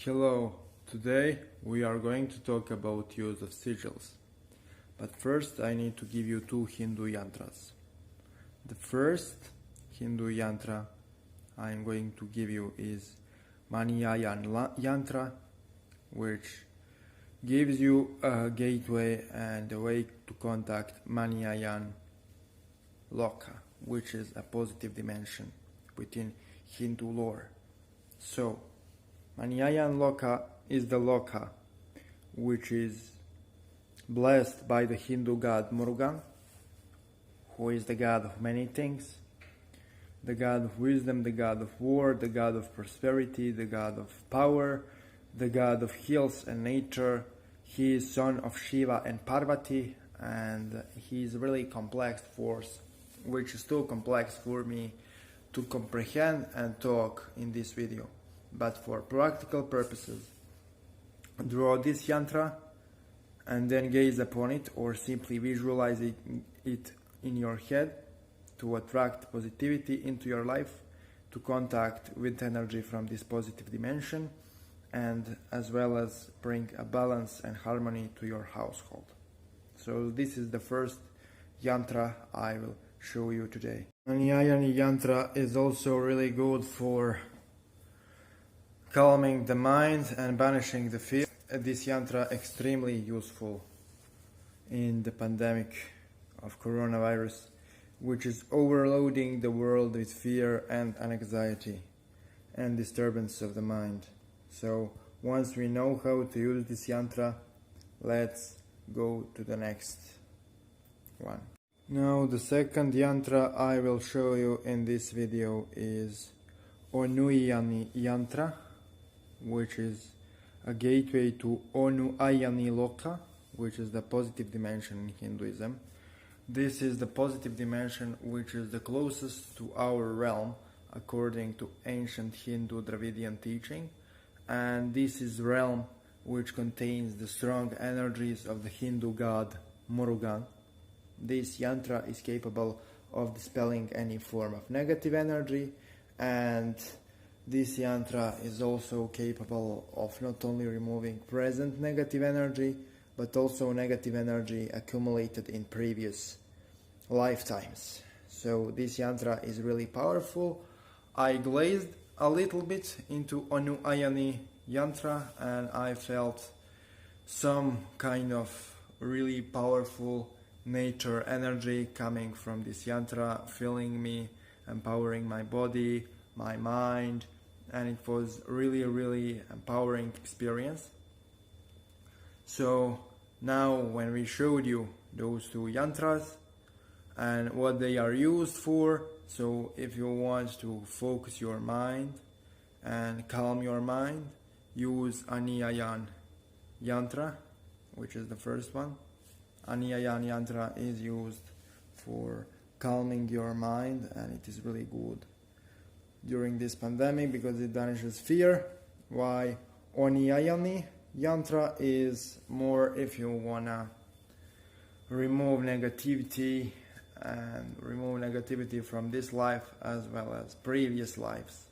Hello, today we are going to talk about use of sigils. But first I need to give you two Hindu yantras. The first Hindu yantra I am going to give you is Maniyayan yantra, which gives you a gateway and a way to contact Maniyayan Loka, which is a positive dimension within Hindu lore. So, Maniyayan Loka is the Loka which is blessed by the Hindu god Murugan, who is the god of many things, the god of wisdom, the god of war, the god of prosperity, the god of power, the god of hills and nature. He is son of Shiva and Parvati, and he is a really complex force, which is too complex for me to comprehend and talk in this video. But for practical purposes, draw this yantra and then gaze upon it, or simply visualize it in your head to attract positivity into your life, to contact with energy from this positive dimension, and as well as bring a balance and harmony to your household. So this is the first yantra I will show you today. Maniyayan yantra is also really good for calming the mind and banishing the fear. This yantra extremely useful in the pandemic of coronavirus, which is overloading the world with fear and anxiety and disturbance of the mind. So once we know how to use this yantra, let's go to the next one. Now the second yantra I will show you in this video is Onuyani yantra, which is a gateway to Onuyani Loka, which is the positive dimension in Hinduism. This is the positive dimension which is the closest to our realm according to ancient Hindu Dravidian teaching, and this is the realm which contains the strong energies of the Hindu god Murugan. This yantra is capable of dispelling any form of negative energy, and this yantra is also capable of not only removing present negative energy, but also negative energy accumulated in previous lifetimes. So this yantra is really powerful. I glazed a little bit into Onuyani yantra and I felt some kind of really powerful nature energy coming from this yantra, filling me, empowering my body, my mind, and it was really empowering experience. So now when we showed you those two yantras and what they are used for, so if you want to focus your mind and calm your mind, use Aniyayan yantra, which is the first one. Aniyayan yantra is used for calming your mind, and it is really good during this pandemic because it banishes fear. Why Onuyani yantra is more if you wanna remove negativity from this life as well as previous lives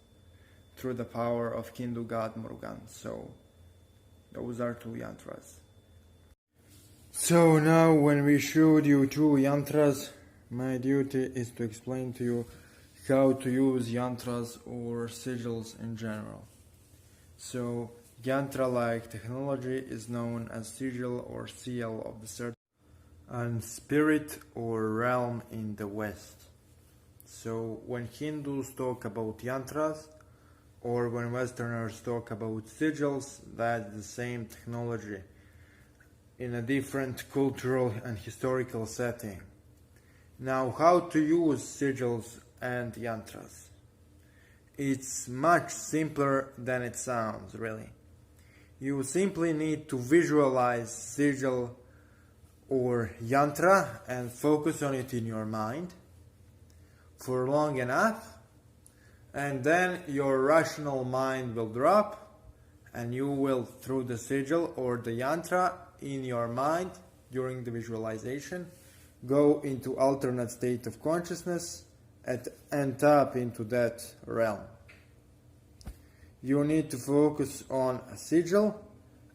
through the power of Hindu god Murugan. So those are two yantras. So now when we showed you two yantras, my duty is to explain to you how to use yantras or sigils in general. So yantra-like technology is known as sigil or seal of the certain and spirit or realm in the West. So when Hindus talk about yantras or when Westerners talk about sigils, that's the same technology in a different cultural and historical setting. Now, how to use sigils and yantras? It's much simpler than it sounds, really. You simply need to visualize sigil or yantra and focus on it in your mind for long enough, and then your rational mind will drop and you will, through the sigil or the yantra in your mind during the visualization, go into alternate state of consciousness and tap into that realm. you need to focus on a sigil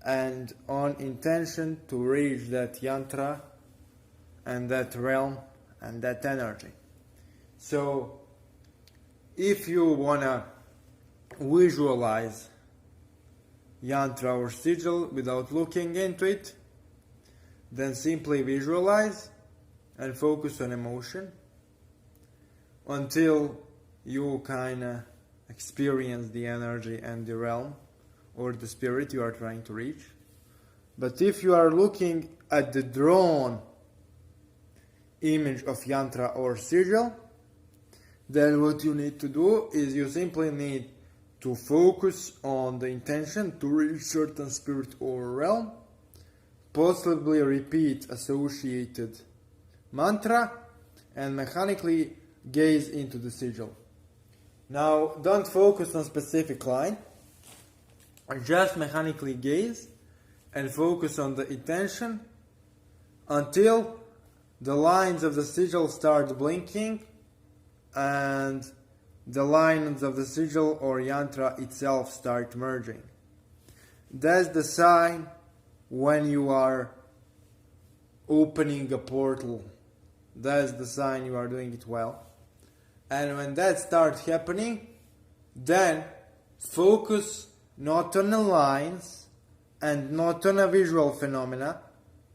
and on intention to reach that yantra and that realm and that energy. So if you wanna visualize yantra or sigil without looking into it, then simply visualize and focus on emotion until you kinda experience the energy and the realm or the spirit you are trying to reach. But if you are looking at the drawn image of yantra or sigil, then what you need to do is you simply need to focus on the intention to reach certain spirit or realm, possibly repeat associated mantra, and mechanically gaze into the sigil. Now, don't focus on specific line, just mechanically gaze and focus on the intention until the lines of the sigil start blinking and the lines of the sigil or yantra itself start merging. That's the sign when you are opening a portal. That's the sign you are doing it well. And when that starts happening, then focus not on the lines and not on a visual phenomena.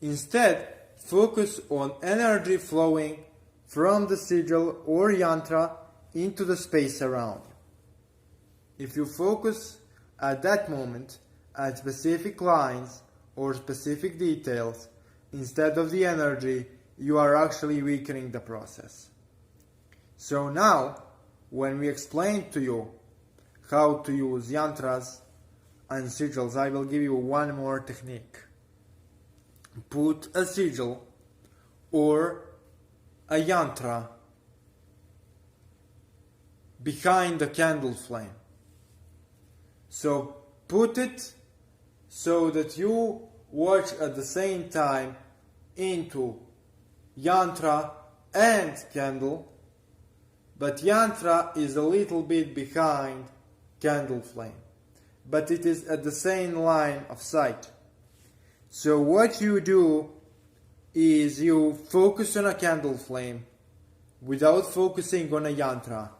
Instead, focus on energy flowing from the sigil or yantra into the space around you. If you focus at that moment at specific lines or specific details instead of the energy, you are actually weakening the process. So now, when we explain to you how to use yantras and sigils, I will give you one more technique. Put a sigil or a yantra behind the candle flame. So put it so that you watch at the same time into yantra and candle, but yantra is a little bit behind candle flame, but it is at the same line of sight. So what you do is you focus on a candle flame without focusing on a yantra,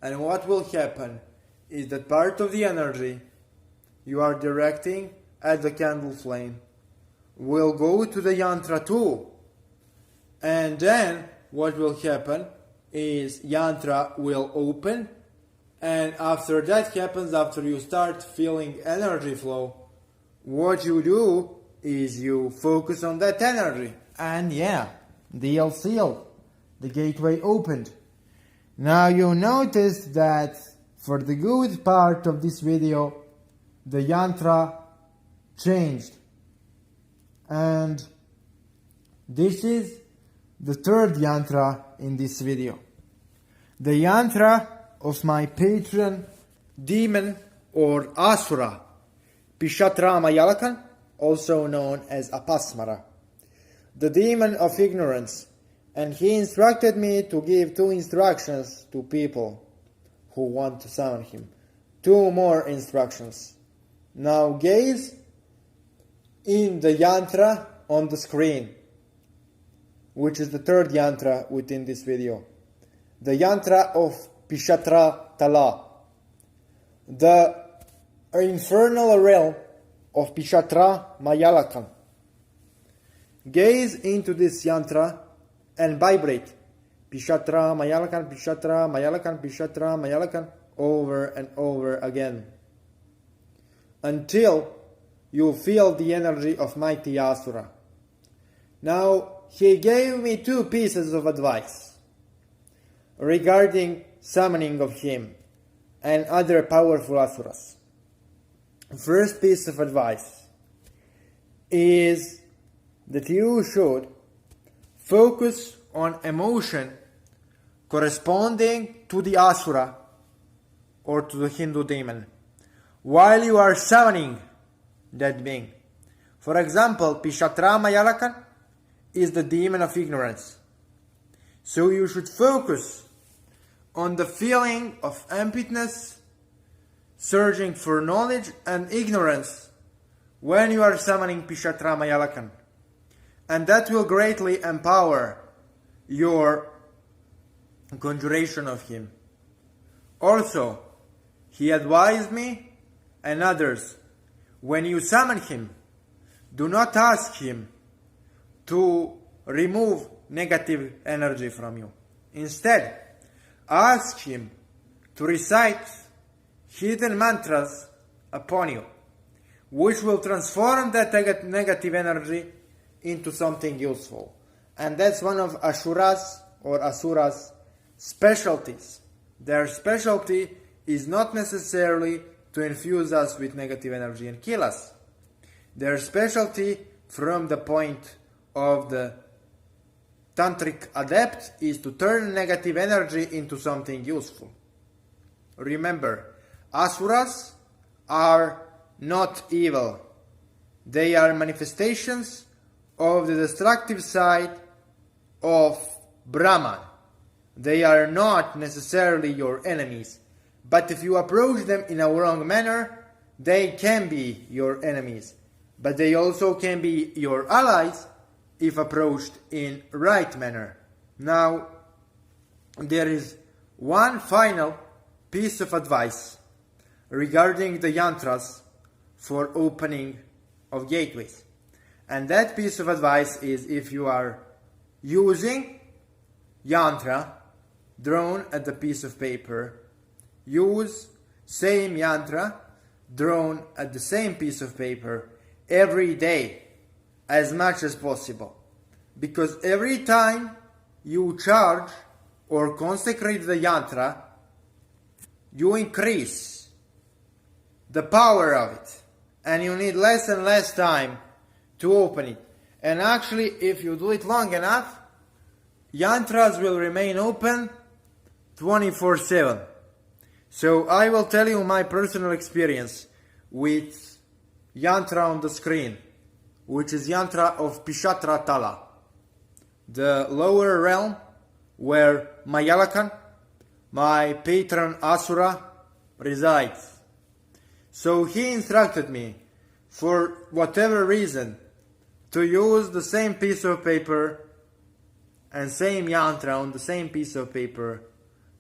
and what will happen is that part of the energy you are directing at the candle flame will go to the yantra too, and then what will happen is yantra will open, and after that happens, after you start feeling energy flow, what you do is you focus on that energy, and yeah, deal sealed, the gateway opened. Now you notice that for the good part of this video the yantra changed, and this is the third yantra in this video. The yantra of my patron demon or asura, Pishatra Mayalakan, also known as Apasmara, the demon of ignorance, and he instructed me to give 2 instructions to people who want to summon him. 2 more instructions. Now gaze in the yantra on the screen, which is the third yantra within this video. The yantra of Pishatra Tala, the infernal realm of Pishatra Mayalakan. Gaze into this yantra and vibrate Pishatra Mayalakan, Pishatra Mayalakan, Pishatra Mayalakan over and over again until you feel the energy of mighty Asura. Now, he gave me 2 pieces of advice regarding summoning of him and other powerful Asuras. First piece of advice is that you should focus on emotion corresponding to the Asura or to the Hindu demon while you are summoning that being. For example, Pishatra Mayalakan is the demon of ignorance. So you should focus on the feeling of emptiness, searching for knowledge and ignorance when you are summoning Pishatra Mayalakan. And that will greatly empower your conjuration of him. Also, he advised me and others, when you summon him, do not ask him to remove negative energy from you. Instead, ask him to recite hidden mantras upon you, which will transform that negative energy into something useful. And that's one of Ashura's or Asura's specialties. Their specialty is not necessarily to infuse us with negative energy and kill us. Their specialty from the point of the tantric adept is to turn negative energy into something useful. Remember, Asuras are not evil. They are manifestations of the destructive side of Brahman. They are not necessarily your enemies, but if you approach them in a wrong manner, they can be your enemies. But they also can be your allies if approached in right manner. Now, there is one final piece of advice regarding the yantras for opening of gateways. And that piece of advice is, if you are using yantra drawn at the piece of paper, use same yantra drawn at the same piece of paper every day as much as possible. Because every time you charge or consecrate the yantra, you increase the power of it, and you need less and less time to open it. And actually, if you do it long enough, yantras will remain open 24/7. So I will tell you my personal experience with yantra on the screen, which is yantra of Pishatra Tala, the lower realm where Mayalakan, my patron Asura, resides. So he instructed me, for whatever reason, to use the same piece of paper and same yantra on the same piece of paper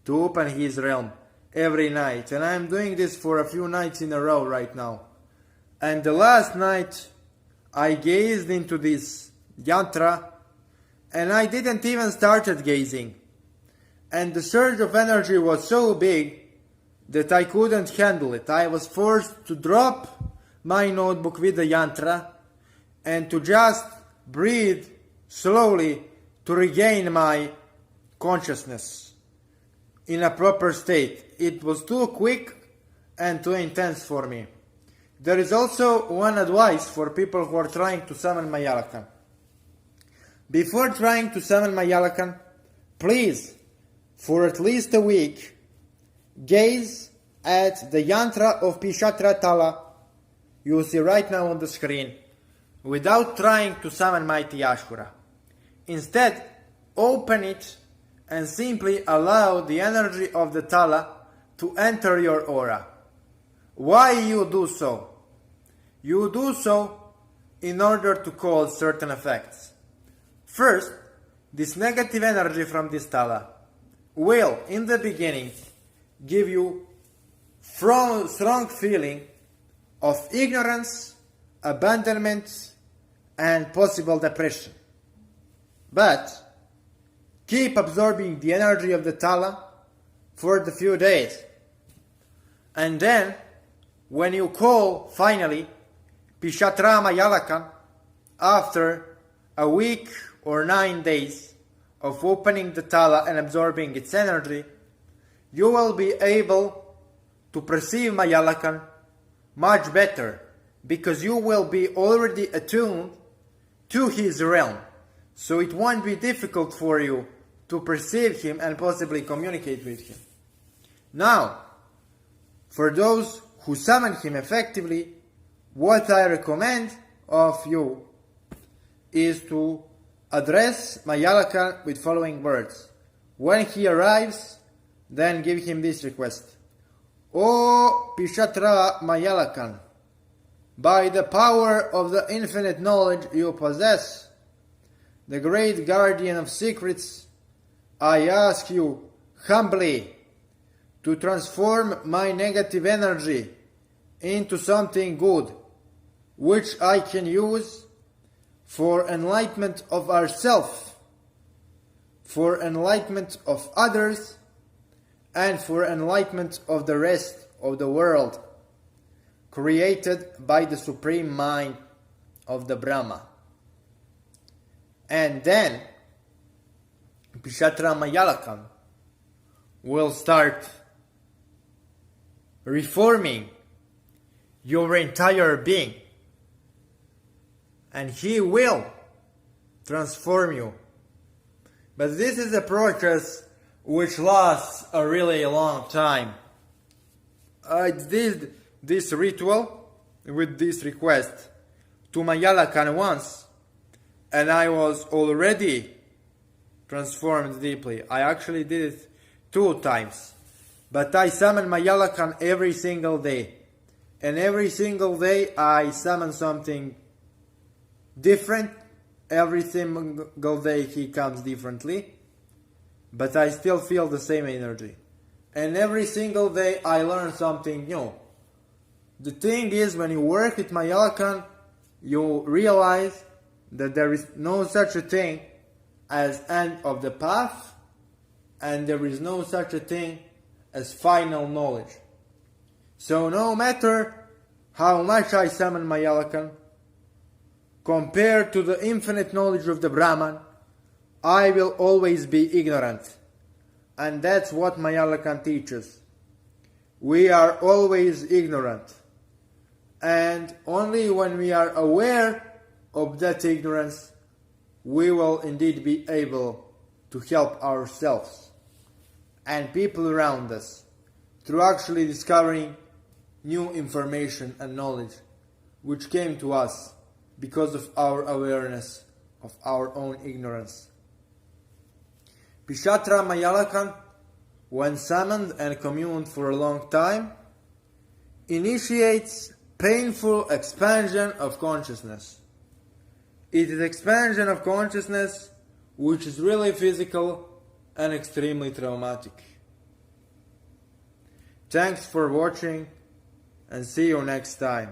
to open his realm every night. And I'm doing this for a few nights in a row right now. And the last night I gazed into this yantra, and I didn't even started gazing. And the surge of energy was so big that I couldn't handle it. I was forced to drop my notebook with the yantra and to just breathe slowly to regain my consciousness in a proper state. It was too quick and too intense for me. There is also one advice for people who are trying to summon Mayalakan. Before trying to summon Mayalakan, please, for at least a week, gaze at the yantra of Pishatra Tala you see right now on the screen, without trying to summon mighty Ashura. Instead, open it and simply allow the energy of the Tala to enter your aura. Why you do so? You do so in order to cause certain effects. First, this negative energy from this Tala will, in the beginning, give you strong feeling of ignorance, abandonment, and possible depression. But keep absorbing the energy of the Tala for the few days. And then, when you call, finally, Pishatra Mayalakan, after a week or 9 days of opening the Tala and absorbing its energy, you will be able to perceive Mayalakan much better, because you will be already attuned to his realm. So it won't be difficult for you to perceive him and possibly communicate with him. Now, for those who summon him effectively, what I recommend of you is to address Mayalakan with following words. When he arrives, then give him this request. O Pishatra Mayalakan, by the power of the infinite knowledge you possess, the great guardian of secrets, I ask you humbly to transform my negative energy into something good, which I can use for enlightenment of ourselves, for enlightenment of others, and for enlightenment of the rest of the world, created by the Supreme Mind of the Brahma. And then Pishatra Mayalakan will start reforming your entire being, and he will transform you. But this is a process which lasts a really long time. I did this ritual with this request to Mayalakan once, and I was already transformed deeply. I actually did it 2 times. But I summon Mayalakan every single day. And every single day I summon something different. Every single day he comes differently. But I still feel the same energy. And every single day I learn something new. The thing is, when you work with Mayalakan, you realize that there is no such a thing as end of the path, and there is no such a thing as final knowledge. So no matter how much I summon Mayalakan, compared to the infinite knowledge of the Brahman, I will always be ignorant. And that's what Mayalakan teaches. We are always ignorant. And only when we are aware of that ignorance, we will indeed be able to help ourselves and people around us through actually discovering new information and knowledge which came to us because of our awareness of our own ignorance. Pishatra Mayalakan, when summoned and communed for a long time, initiates painful expansion of consciousness. It is expansion of consciousness which is really physical and extremely traumatic. Thanks for watching, and see you next time.